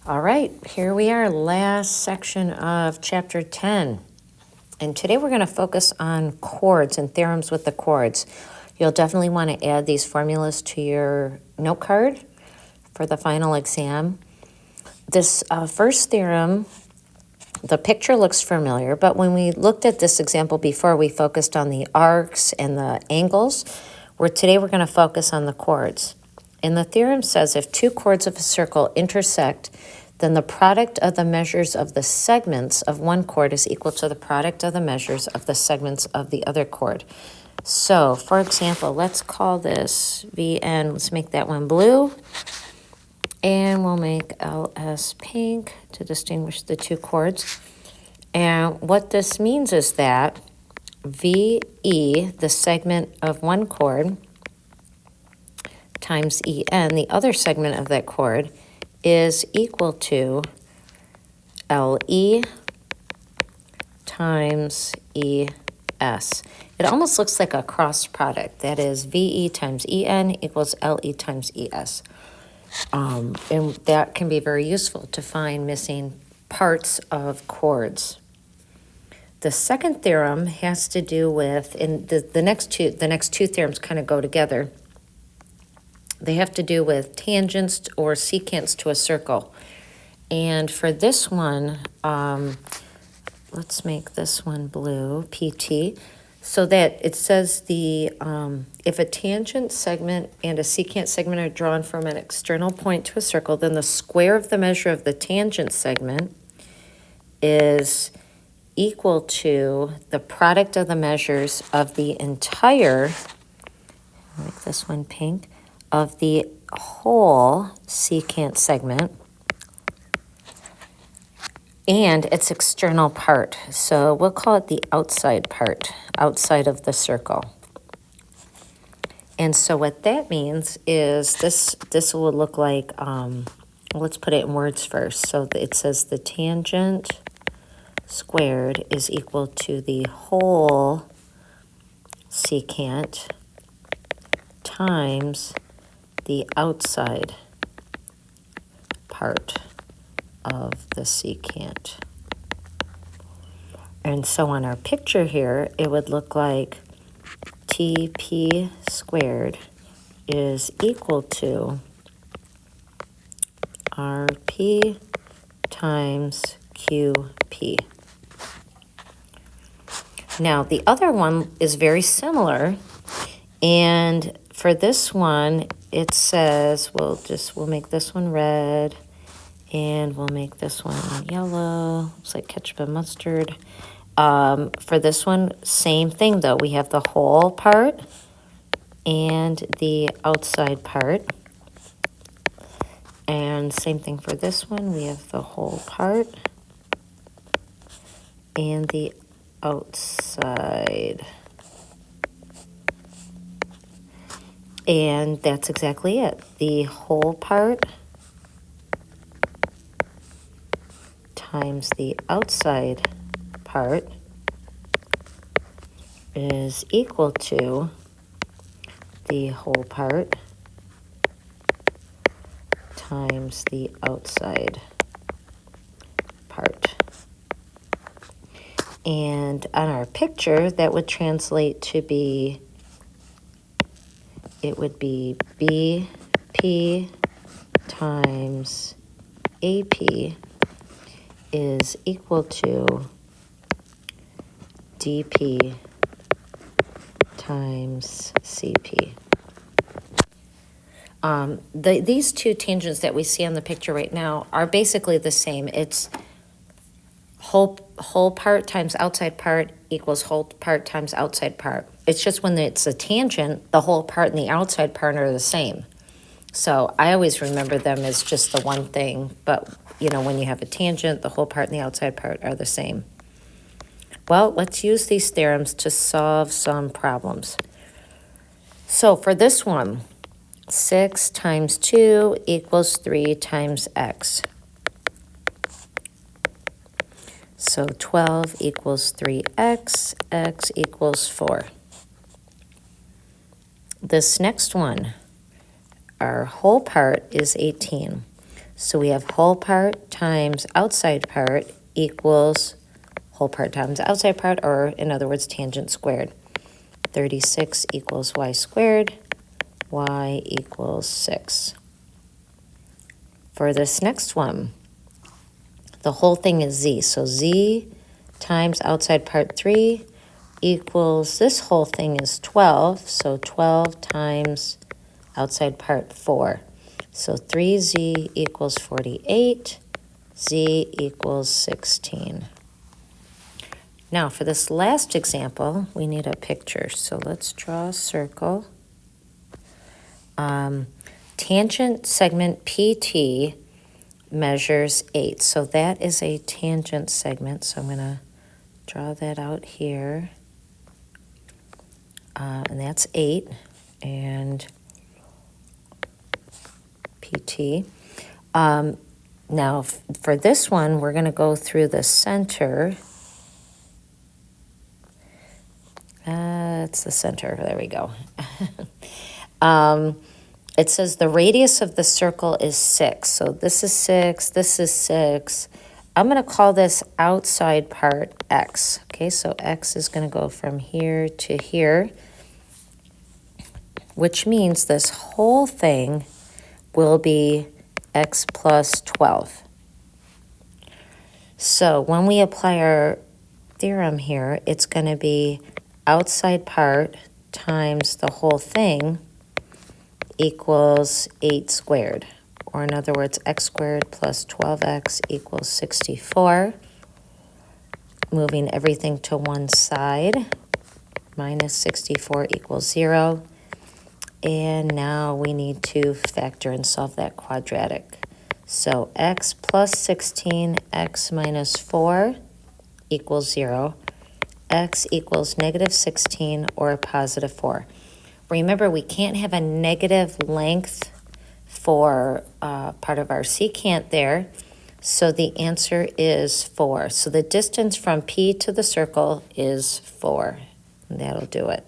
All right, here we are, last section of chapter 10. And today we're going to focus on chords and theorems with the chords. You'll definitely want to add these formulas to your note card for the final exam. This first theorem, the picture looks familiar, but when we looked at this example before, we focused on the arcs and the angles, where today we're going to focus on the chords. And the theorem says if two chords of a circle intersect, then the product of the measures of the segments of one chord is equal to the product of the measures of the segments of the other chord. So, for example, let's call this VN. Let's make that one blue. And we'll make LS pink to distinguish the two chords. And what this means is that VE, the segment of one chord, times EN, the other segment of that chord, is equal to LE times ES. It almost looks like a cross product. That is VE times EN equals LE times ES. And that can be very useful to find missing parts of chords. The second theorem has to do with, and the next two theorems kind of go together. They have to do with tangents or secants to a circle. And for this one, let's make this one blue, PT, so that it says if a tangent segment and a secant segment are drawn from an external point to a circle, then the square of the measure of the tangent segment is equal to the product of the measures of the entire, I'll make this one pink, of the whole secant segment and its external part. So we'll call it the outside part, outside of the circle. And so what that means is this will look like, let's put it in words first. So it says the tangent squared is equal to the whole secant times the outside part of the secant. And so on our picture here, it would look like TP squared is equal to RP times QP. Now, the other one is very similar, and for this one, it says, we'll make this one red, and we'll make this one yellow. Looks like ketchup and mustard. For this one, same thing though. We have the whole part and the outside part. And same thing for this one. We have the whole part and the outside. And that's exactly it. The whole part times the outside part is equal to the whole part times the outside part. And on our picture, that would translate to be, it would be BP times AP is equal to DP times CP. These two tangents that we see on the picture right now are basically the same. It's whole part times outside part equals whole part times outside part. It's just when it's a tangent, the whole part and the outside part are the same. So I always remember them as just the one thing, but when you have a tangent, the whole part and the outside part are the same. Well, let's use these theorems to solve some problems. So for this one, 6 times 2 equals 3 times x. So 12 equals 3x, x equals 4. This next one, our whole part is 18. So we have whole part times outside part equals whole part times outside part, or in other words, tangent squared. 36 equals y squared, y equals 6. For this next one, the whole thing is z. So z times outside part 3 equals, this whole thing is 12. So 12 times outside part 4. So 3z equals 48. Z equals 16. Now for this last example, we need a picture. So let's draw a circle. Tangent segment PT measures 8. So that is a tangent segment. So I'm going to draw that out here. And that's 8. And PT. Now for this one, we're going to go through the center. It's the center. There we go. It says the radius of the circle is 6. So this is 6, this is 6. I'm going to call this outside part x. Okay, so x is going to go from here to here, which means this whole thing will be x plus 12. So when we apply our theorem here, it's going to be outside part times the whole thing equals 8 squared. Or in other words, x squared plus 12x equals 64. Moving everything to one side, minus 64 equals 0. And now we need to factor and solve that quadratic. So x plus 16, x minus 4 equals 0. X equals negative 16 or positive 4. Remember, we can't have a negative length for part of our secant there, so the answer is 4. So the distance from P to the circle is 4. And that'll do it.